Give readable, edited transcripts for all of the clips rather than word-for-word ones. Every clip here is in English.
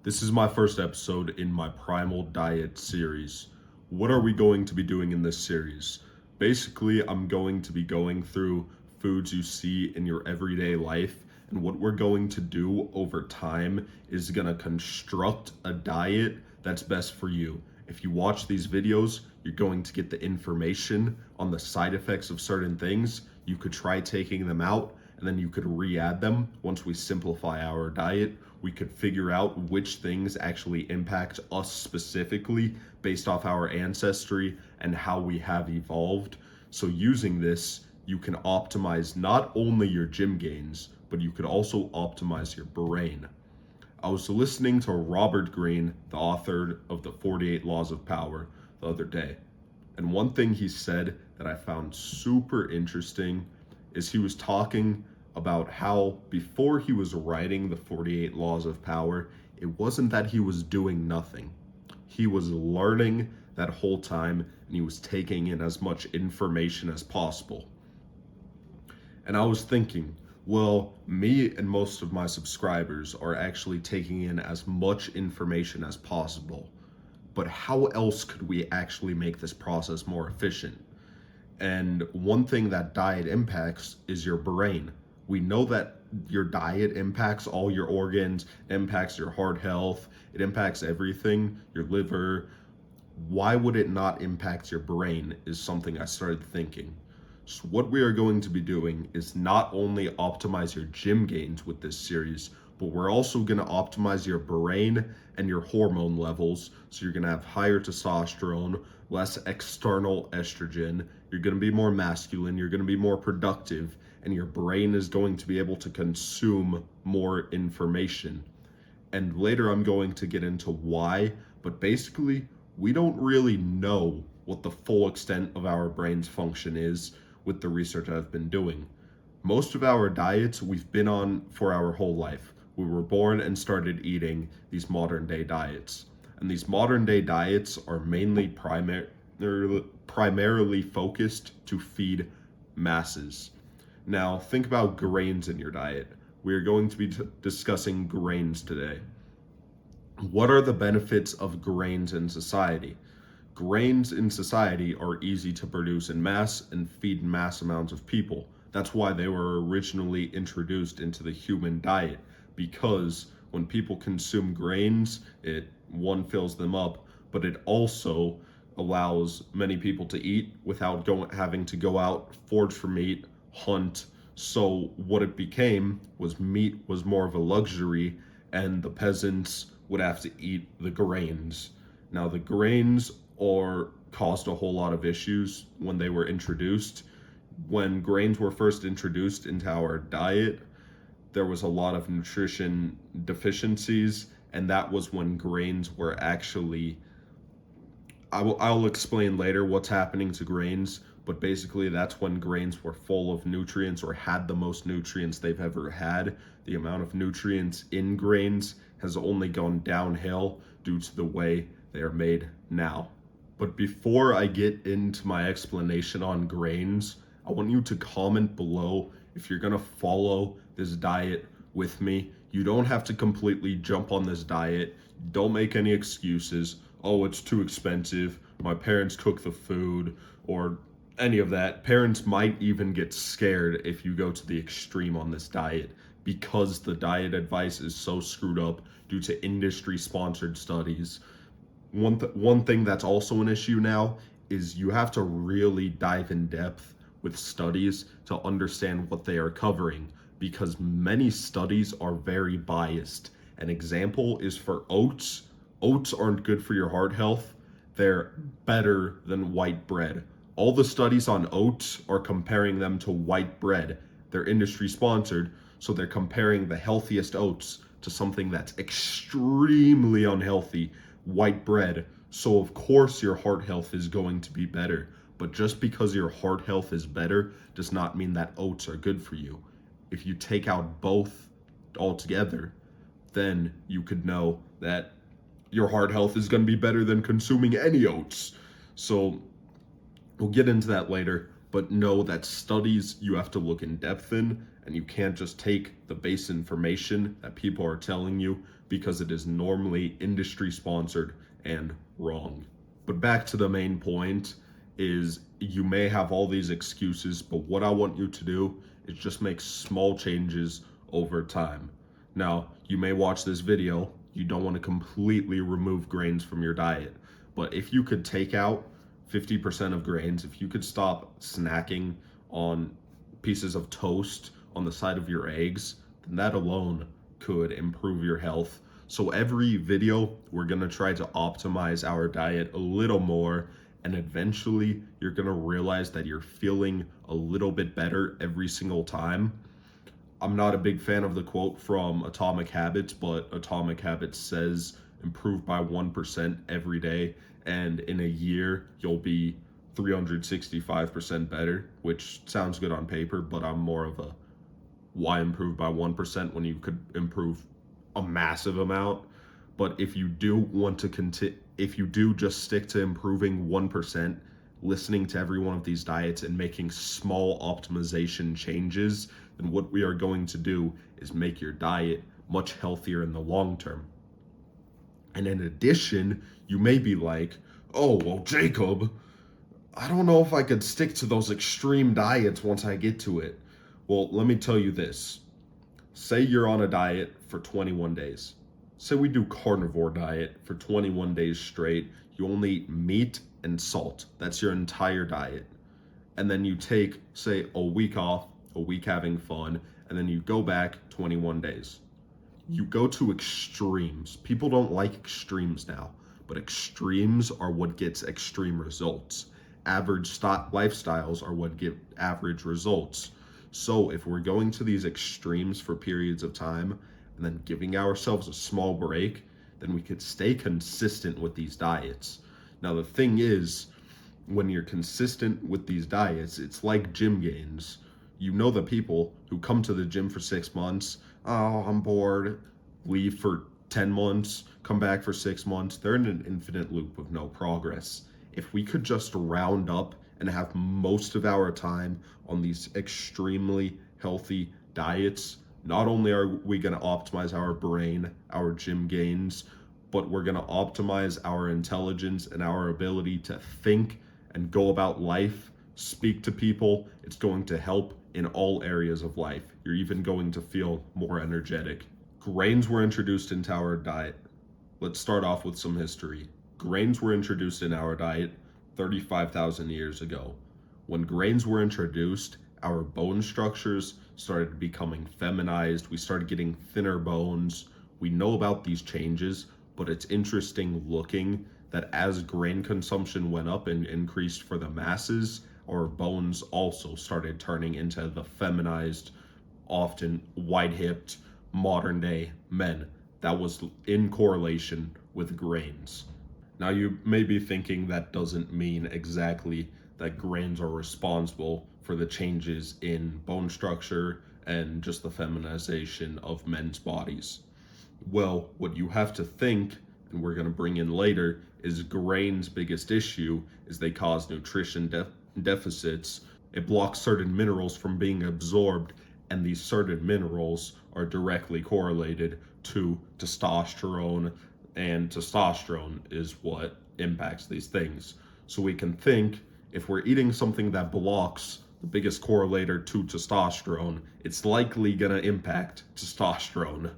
This is my first episode in my Primal diet series. What are we going to be doing in this series? Basically, I'm going to be going through foods you see in your everyday life, and what we're going to do over time is going to construct a diet that's best for you. If you watch these videos, you're going to get the information on the side effects of certain things. You could try taking them out, and then you could re-add them. Once we simplify our diet, we could figure out which things actually impact us specifically based off our ancestry and how we have evolved. So using this, you can optimize not only your gym gains, but you could also optimize your brain. I was listening to Robert Greene, the author of the 48 Laws of Power, the other day. And one thing he said that I found super interesting is he was talking about how before he was writing the 48 Laws of Power, it wasn't that he was doing nothing. He was learning that whole time, and he was taking in as much information as possible. And I was thinking, well, me and most of my subscribers are actually taking in as much information as possible. But how else could we actually make this process more efficient? And one thing that diet impacts is your brain. We know that your diet impacts all your organs, impacts your heart health, it impacts everything, your liver. Why would it not impact your brain is something I started thinking. So what we are going to be doing is not only optimize your gym gains with this series, but we're also going to optimize your brain and your hormone levels. So you're going to have higher testosterone, less external estrogen, you're going to be more masculine, you're going to be more productive, and your brain is going to be able to consume more information. And later I'm going to get into why, but basically we don't really know what the full extent of our brain's function is with the research I've been doing. Most of our diets we've been on for our whole life. We were born and started eating these modern day diets. And these modern day diets are mainly primarily focused to feed masses. Now, think about grains in your diet. We are going to be discussing grains today. What are the benefits of grains in society? Grains in society are easy to produce in mass and feed mass amounts of people. That's why they were originally introduced into the human diet, because when people consume grains, it one fills them up, but it also allows many people to eat without having to go out, forage for meat, hunt. So what it became was meat was more of a luxury, and the peasants would have to eat the grains. Now the grains caused a whole lot of issues when they were introduced. When grains were first introduced into our diet, there was a lot of nutrition deficiencies, and that was when grains were actually, I'll explain later what's happening to grains, but basically that's when grains were full of nutrients or had the most nutrients they've ever had. The amount of nutrients in grains has only gone downhill due to the way they are made now. But before I get into my explanation on grains, I want you to comment below if you're gonna follow this diet with me. You don't have to completely jump on this diet. Don't make any excuses. Oh, it's too expensive. My parents cook the food, or any of that. Parents might even get scared if you go to the extreme on this diet, because the diet advice is so screwed up due to industry-sponsored studies. One thing that's also an issue now is you have to really dive in depth with studies to understand what they are covering, because many studies are very biased. An example is for oats. Oats aren't good for your heart health. They're better than white bread. All the studies on oats are comparing them to white bread. They're industry sponsored, so they're comparing the healthiest oats to something that's extremely unhealthy, white bread. So of course your heart health is going to be better. But just because your heart health is better does not mean that oats are good for you. If you take out both altogether, then you could know that your heart health is going to be better than consuming any oats. So we'll get into that later, but know that studies you have to look in depth in, and you can't just take the base information that people are telling you because it is normally industry sponsored and wrong. But back to the main point is you may have all these excuses, but what I want you to do is just make small changes over time. Now, you may watch this video, you don't want to completely remove grains from your diet, but if you could take out 50% of grains, if you could stop snacking on pieces of toast on the side of your eggs, then that alone could improve your health. So every video, we're going to try to optimize our diet a little more, and eventually you're going to realize that you're feeling a little bit better every single time. I'm not a big fan of the quote from Atomic Habits, but Atomic Habits says improve by 1% every day, and in a year, you'll be 365% better, which sounds good on paper, but I'm more of a why improve by 1% when you could improve a massive amount. But if you do want to continue, if you do just stick to improving 1%, listening to every one of these diets and making small optimization changes, then what we are going to do is make your diet much healthier in the long term. And in addition, you may be like, oh, well, Jacob, I don't know if I could stick to those extreme diets once I get to it. Well, let me tell you this. Say you're on a diet for 21 days. Say we do carnivore diet for 21 days straight. You only eat meat and salt. That's your entire diet. And then you take, say, a week off, a week having fun, and then you go back 21 days. You go to extremes. People don't like extremes now, but extremes are what gets extreme results. Average lifestyles are what give average results. So if we're going to these extremes for periods of time and then giving ourselves a small break, then we could stay consistent with these diets. Now, the thing is, when you're consistent with these diets, it's like gym gains. You know the people who come to the gym for 6 months, oh, I'm bored, leave for 10 months, come back for 6 months. They're in an infinite loop of no progress. If we could just round up and have most of our time on these extremely healthy diets, not only are we going to optimize our brain, our gym gains, but we're going to optimize our intelligence and our ability to think and go about life, speak to people. It's going to help in all areas of life. You're even going to feel more energetic. Grains were introduced into our diet. Let's start off with some history. Grains were introduced in our diet 35,000 years ago. When grains were introduced, our bone structures started becoming feminized. We started getting thinner bones. We know about these changes, but it's interesting looking that as grain consumption went up and increased for the masses, our bones also started turning into the feminized, often wide-hipped, modern-day men. That was in correlation with grains. Now, you may be thinking that doesn't mean exactly that grains are responsible for the changes in bone structure and just the feminization of men's bodies. Well, what you have to think, and we're going to bring in later, is grains' biggest issue is they cause nutrition deficits. It blocks certain minerals from being absorbed, and these certain minerals are directly correlated to testosterone, and testosterone is what impacts these things. So we can think if we're eating something that blocks the biggest correlator to testosterone, it's likely going to impact testosterone.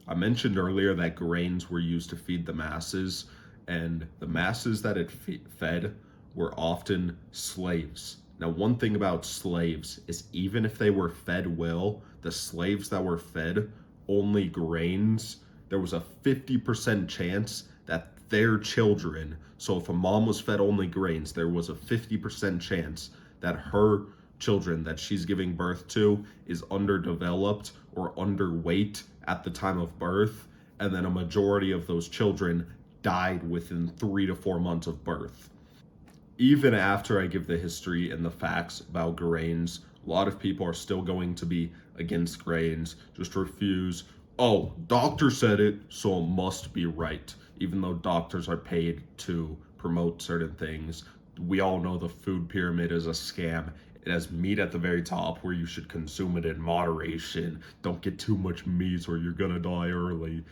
I mentioned earlier that grains were used to feed the masses, and the masses that it fed were often slaves. Now, one thing about slaves is even if they were fed well, the slaves that were fed only grains, there was a 50% chance that their children, so if a mom was fed only grains, there was a 50% chance that her children that she's giving birth to is underdeveloped or underweight at the time of birth, and then a majority of those children died within 3 to 4 months of birth. Even after I give the history and the facts about grains, a lot of people are still going to be against grains, just refuse. Oh, doctor said it, so it must be right. Even though doctors are paid to promote certain things, we all know the food pyramid is a scam. It has meat at the very top where you should consume it in moderation. Don't get too much meat or you're gonna die early.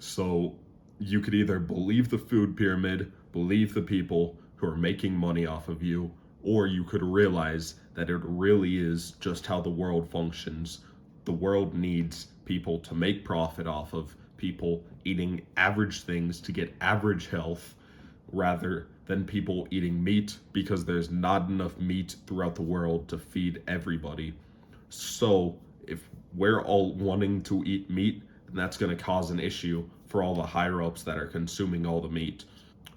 So you could either believe the food pyramid, believe the people who are making money off of you, or you could realize that it really is just how the world functions. The world needs people to make profit off of people eating average things to get average health rather than people eating meat because there's not enough meat throughout the world to feed everybody. So, if we're all wanting to eat meat, then that's going to cause an issue for all the higher ups that are consuming all the meat.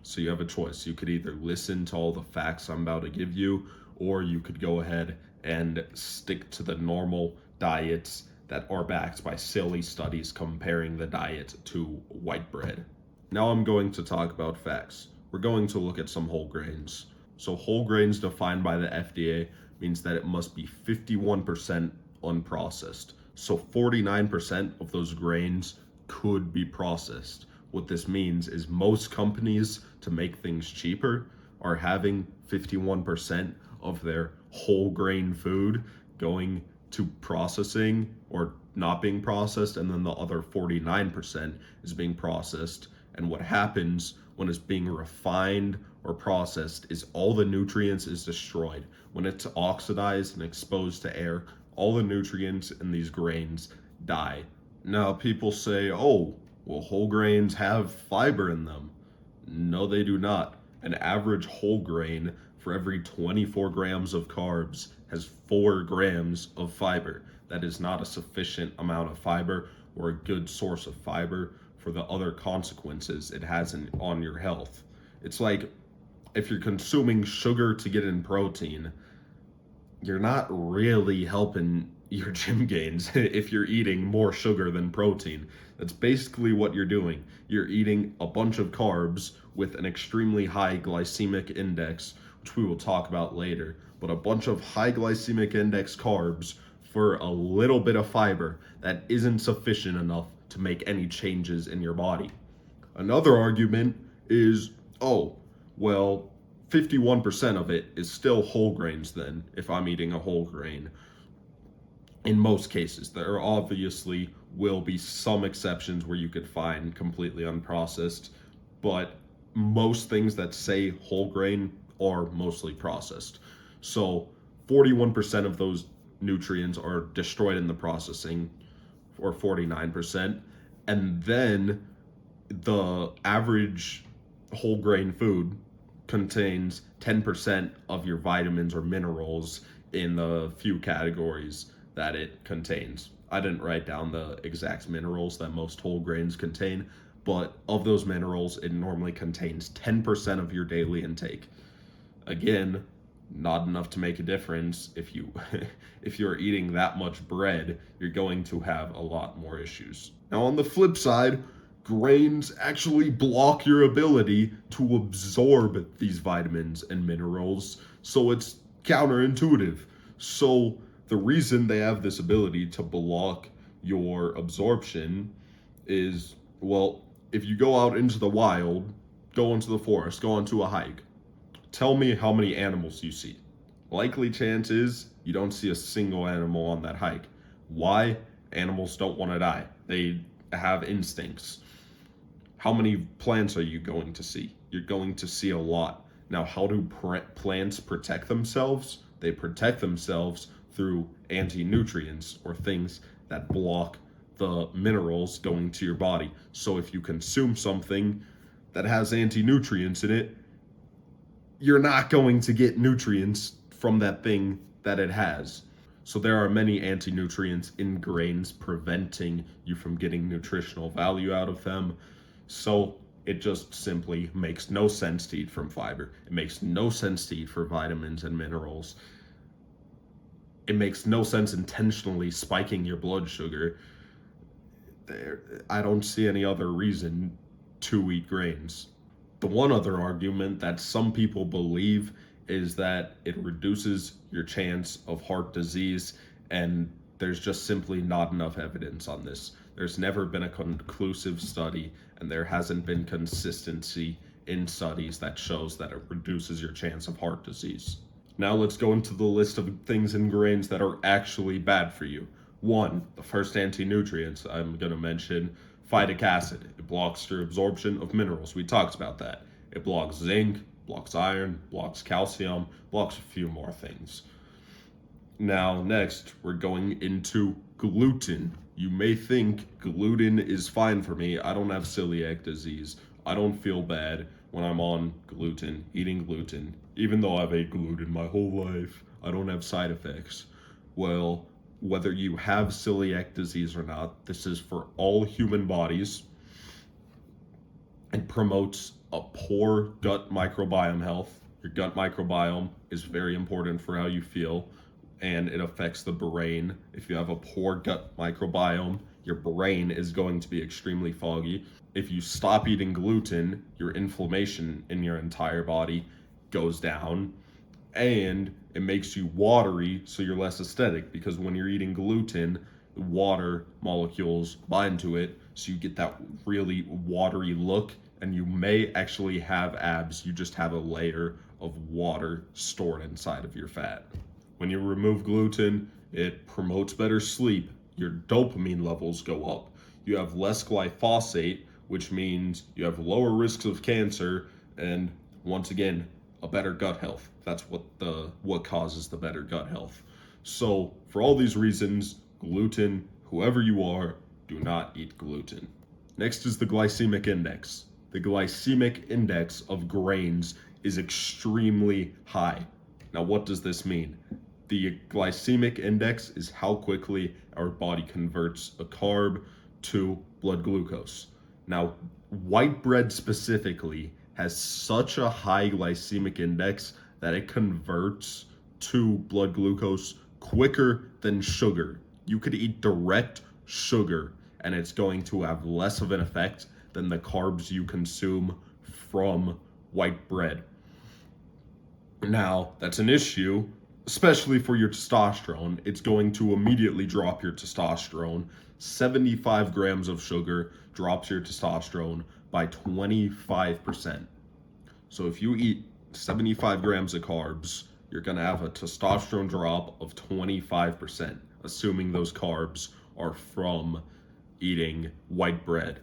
So, you have a choice. You could either listen to all the facts I'm about to give you, or you could go ahead and stick to the normal diets that are backed by silly studies comparing the diet to white bread. Now, I'm going to talk about facts. We're going to look at some whole grains. So, whole grains defined by the FDA means that it must be 51% unprocessed. So, 49% of those grains could be processed. What this means is most companies, to make things cheaper, are having 51% of their whole grain food going to processing or not being processed, and then the other 49% is being processed. And what happens when it's being refined or processed is all the nutrients is destroyed. When it's oxidized and exposed to air, all the nutrients in these grains die. Now, people say, oh, well, whole grains have fiber in them. No, they do not. An average whole grain for every 24 grams of carbs has 4 grams of fiber. That is not a sufficient amount of fiber or a good source of fiber for the other consequences it has on your health. It's like if you're consuming sugar to get in protein, you're not really helping your gym gains if you're eating more sugar than protein. That's basically what you're doing. You're eating a bunch of carbs with an extremely high glycemic index, which we will talk about later, but a bunch of high glycemic index carbs for a little bit of fiber that isn't sufficient enough to make any changes in your body. Another argument is, oh, well, 51% of it is still whole grains then, if I'm eating a whole grain. In most cases, there obviously will be some exceptions where you could find completely unprocessed, but most things that say whole grain are mostly processed. So 41% of those nutrients are destroyed in the processing, or 49%. And then the average whole grain food contains 10% of your vitamins or minerals in the few categories that it contains. I didn't write down the exact minerals that most whole grains contain, but of those minerals, it normally contains 10% of your daily intake. Again, not enough to make a difference. If you're eating that much bread, you're going to have a lot more issues. Now, on the flip side, grains actually block your ability to absorb these vitamins and minerals, so it's counterintuitive. So the reason they have this ability to block your absorption is, well, if you go out into the wild, go into the forest, go onto a hike, tell me how many animals you see. Likely chance is you don't see a single animal on that hike. Why? Animals don't want to die. They have instincts. How many plants are you going to see? You're going to see a lot. Now, how do plants protect themselves? They protect themselves through anti-nutrients, or things that block the minerals going to your body. So if you consume something that has anti-nutrients in it, you're not going to get nutrients from that thing that it has. So there are many anti-nutrients in grains preventing you from getting nutritional value out of them. So it just simply makes no sense to eat from fiber. It makes no sense to eat for vitamins and minerals. It makes no sense intentionally spiking your blood sugar. I don't see any other reason to eat grains. The one other argument that some people believe is that it reduces your chance of heart disease, and there's just simply not enough evidence on this. There's never been a conclusive study, and there hasn't been consistency in studies that shows that it reduces your chance of heart disease. Now let's go into the list of things in grains that are actually bad for you. One, the first anti-nutrients I'm going to mention, Phytic acid, it blocks your absorption of minerals. We talked about that. It blocks zinc, blocks iron, blocks calcium, blocks a few more things. Now, next, we're going into gluten. You may think gluten is fine for me. I don't have celiac disease. I don't feel bad when I'm on gluten, eating gluten. Even though I've ate gluten my whole life, I don't have side effects. Well, whether you have celiac disease or not, this is for all human bodies. It promotes a poor gut microbiome health. Your gut microbiome is very important for how you feel, and it affects the brain. If you have a poor gut microbiome, your brain is going to be extremely foggy. If you stop eating gluten, your inflammation in your entire body goes down, and it makes you watery, so you're less aesthetic, because when you're eating gluten, water molecules bind to it, so you get that really watery look, and you may actually have abs. You just have a layer of water stored inside of your fat. When you remove gluten, it promotes better sleep. Your dopamine levels go up. You have less glyphosate, which means you have lower risks of cancer, and once again, a better gut health. That's what causes the better gut health. So, for all these reasons, gluten, whoever you are, do not eat gluten. Next is the glycemic index. The glycemic index of grains is extremely high. Now, what does this mean? The glycemic index is how quickly our body converts a carb to blood glucose. Now, white bread specifically has such a high glycemic index that it converts to blood glucose quicker than sugar. You could eat direct sugar and it's going to have less of an effect than the carbs you consume from white bread. Now, that's an issue, especially for your testosterone. It's going to immediately drop your testosterone. 75 grams of sugar drops your testosterone by 25%. So if you eat 75 grams of carbs, you're going to have a testosterone drop of 25%, assuming those carbs are from eating white bread.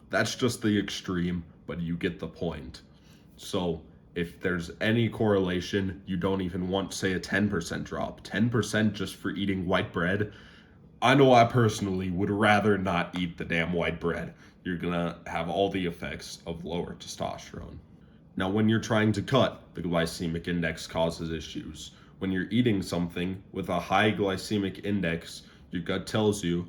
That's just the extreme, but you get the point. So if there's any correlation, you don't even want, say, a 10% drop. 10% just for eating white bread. I know I personally would rather not eat the damn white bread. You're gonna have all the effects of lower testosterone. Now, when you're trying to cut, the glycemic index causes issues. When you're eating something with a high glycemic index, your gut tells you,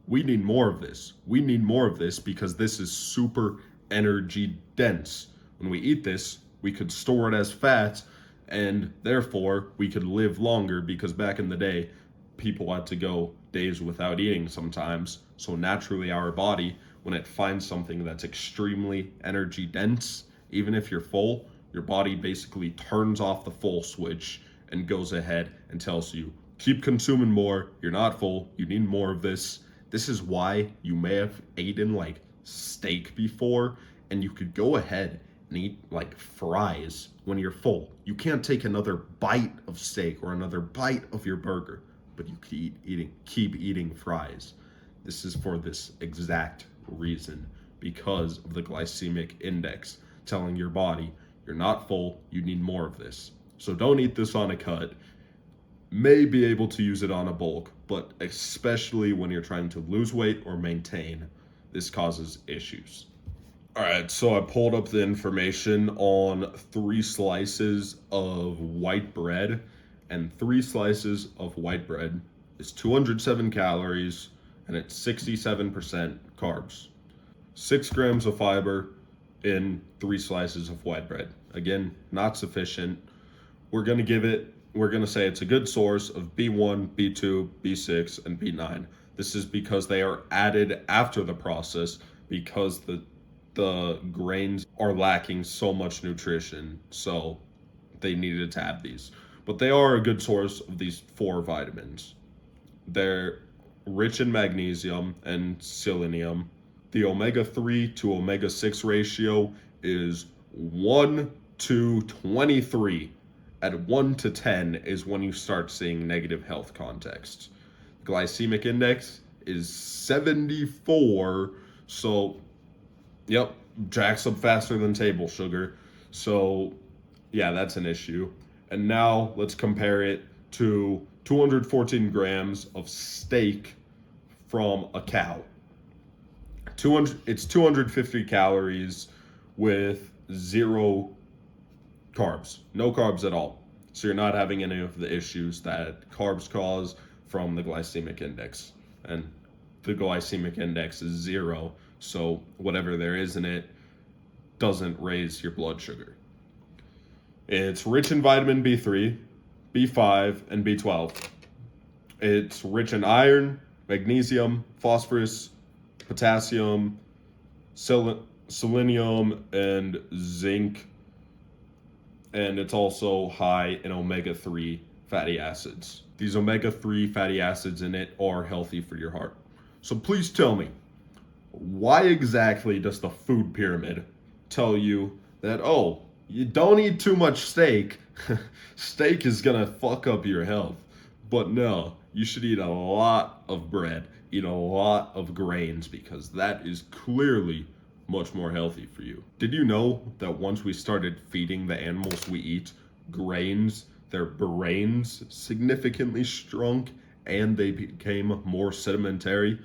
we need more of this. We need more of this because this is super energy dense. When we eat this, we could store it as fat, and therefore we could live longer, because back in the day, people had to go days without eating sometimes. So naturally, our body, when it finds something that's extremely energy dense, even if you're full, your body basically turns off the full switch and goes ahead and tells you, keep consuming more, you're not full, you need more of this. This is why you may have eaten like steak before, and you could go ahead and eat like fries when you're full. You can't take another bite of steak or another bite of your burger, but you keep eating fries. This is for this exact reason, because of the glycemic index telling your body you're not full, you need more of this. So don't eat this on a cut. May be able to use it on a bulk, but especially when you're trying to lose weight or maintain, this causes issues. All right, so I pulled up the information on 3 slices of white bread, and 3 slices of white bread is 207 calories, and it's 67% carbs. 6 grams of fiber in 3 slices of white bread. Again, not sufficient. We're going to say it's a good source of B1, B2, B6, and B9. This is because they are added after the process, because the grains are lacking so much nutrition, so they needed to have these. But they are a good source of these 4 vitamins. They're rich in magnesium and selenium. The omega-3 to omega-6 ratio is 1 to 23. At 1 to 10 is when you start seeing negative health contexts. Glycemic index is 74 So, yep, jacks up faster than table sugar. So, yeah, that's an issue. And now let's compare it to 214 grams of steak from a cow. 200, it's 250 calories with zero carbs, no carbs at all. So you're not having any of the issues that carbs cause from the glycemic index. And the glycemic index is zero, so whatever there is in it doesn't raise your blood sugar. It's rich in vitamin B3, B5, and B12. It's rich in iron, magnesium, phosphorus, potassium, selenium, and zinc. And it's also high in omega-3 fatty acids. These omega-3 fatty acids in it are healthy for your heart. So please tell me, why exactly does the food pyramid tell you that, oh, you don't eat too much steak, steak is gonna fuck up your health? But no, you should eat a lot of bread, eat a lot of grains, because that is clearly much more healthy for you. Did you know that once we started feeding the animals we eat grains, their brains significantly shrunk and they became more sedimentary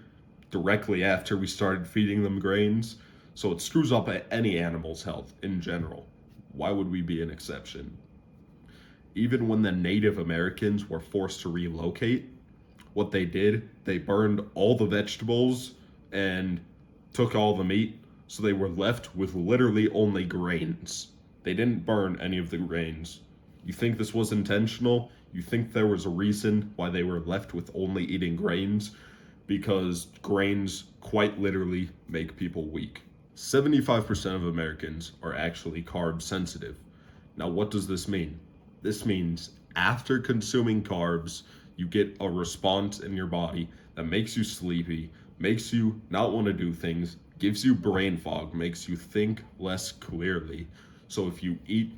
directly after we started feeding them grains? So it screws up any animal's health in general. Why would we be an exception? Even when the Native Americans were forced to relocate, what they did, they burned all the vegetables and took all the meat, so they were left with literally only grains. They didn't burn any of the grains. You think this was intentional? You think there was a reason why they were left with only eating grains? Because grains quite literally make people weak. 75% of Americans are actually carb sensitive. Now, what does this mean? This means after consuming carbs, you get a response in your body that makes you sleepy, makes you not want to do things, gives you brain fog, makes you think less clearly. So if you eat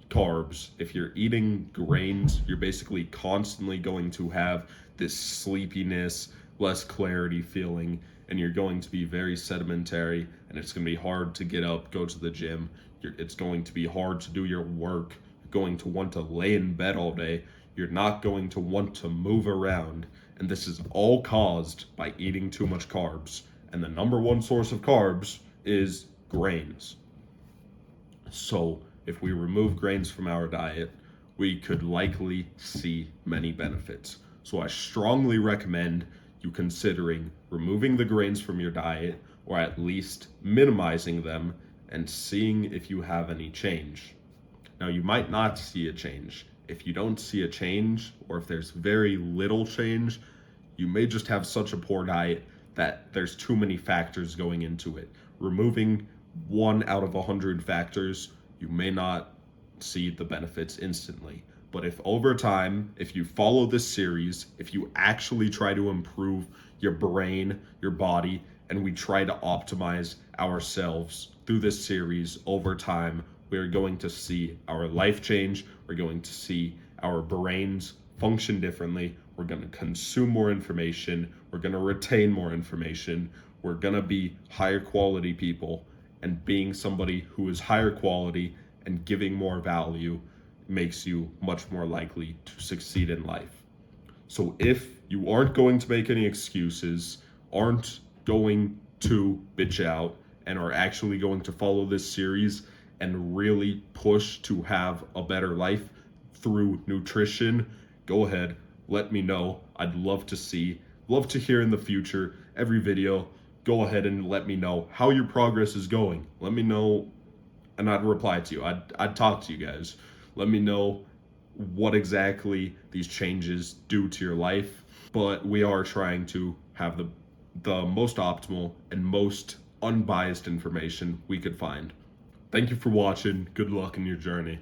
carbs, if you're eating grains, you're basically constantly going to have this sleepiness, less clarity feeling, and you're going to be very sedimentary, and it's going to be hard to get up, go to the gym. It's going to be hard to do your work. You're going to want to lay in bed all day. You're not going to want to move around. And this is all caused by eating too much carbs. And the number one source of carbs is grains. So if we remove grains from our diet, we could likely see many benefits. So I strongly recommend you considering removing the grains from your diet, or at least minimizing them, and seeing if you have any change. Now, you might not see a change. If you don't see a change, or if there's very little change, you may just have such a poor diet that there's too many factors going into it. Removing 1 out of 100 factors, you may not see the benefits instantly. But if over time, if you follow this series, if you actually try to improve your brain, your body, and we try to optimize ourselves through this series over time, we're going to see our life change. We're going to see our brains function differently. We're going to consume more information. We're going to retain more information. We're going to be higher quality people, and being somebody who is higher quality and giving more value makes you much more likely to succeed in life. So if you aren't going to make any excuses, aren't going to bitch out, and are actually going to follow this series and really push to have a better life through nutrition, go ahead, let me know. I'd love to hear in the future, every video, go ahead and let me know how your progress is going. Let me know, and I'd reply to you. I'd talk to you guys. Let me know what exactly these changes do to your life. But we are trying to have the most optimal and most unbiased information we could find. Thank you for watching. Good luck in your journey.